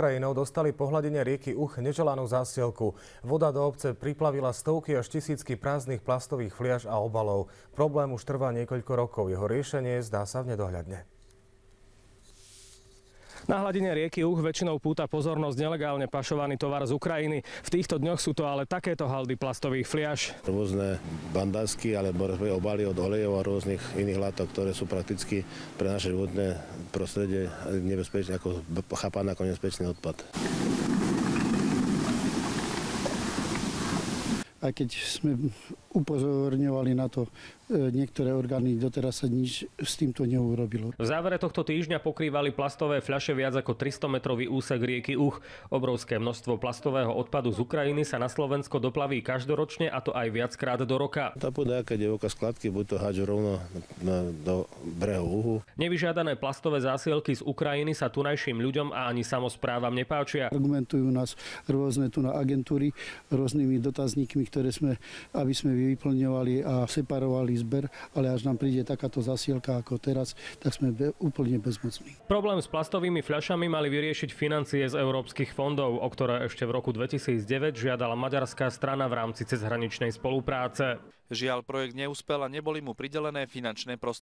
Ukrajinou dostali po hladine rieky Uch neželanú zásielku. Voda do obce priplavila stovky až tisícky prázdnych plastových fliaš a obalov. Problém už trvá niekoľko rokov. Jeho riešenie zdá sa v nedohľadne. Na hladine rieky Uch väčšinou púta pozornosť nelegálne pašovaný tovar z Ukrajiny. V týchto dňoch sú to ale takéto haldy plastových fliaš. Rôzne bandásky alebo obaly od olejov a rôznych iných látok, ktoré sú prakticky pre naše životné prostredie nebezpečné, ako chápané ako nebezpečný odpad. Aj keď sme upozorňovali na to niektoré orgány, doteraz sa nič s týmto neurobilo. V závere tohto týždňa pokrývali plastové fľaše viac ako 300-metrový úsek rieky Uch. Obrovské množstvo plastového odpadu z Ukrajiny sa na Slovensko doplaví každoročne, a to aj viackrát do roka. Tá pôda, keď je oka skladky, buď to hádžu rovno do brehu Uhu. Nevyžiadané plastové zásielky z Ukrajiny sa tunajším ľuďom a ani samosprávam nepáčia. Argumentujú nás rôzne tu na agentúry rôznymi dotazníkmi, ktoré aby sme vyplňovali a separovali zber, ale až nám príde takáto zasielka ako teraz, tak sme úplne bezmocní. Problém s plastovými fľašami mali vyriešiť financie z európskych fondov, o ktoré ešte v roku 2009 žiadala maďarská strana v rámci cezhraničnej spolupráce. Žiaľ, projekt neúspel a neboli mu pridelené finančné prostriedky.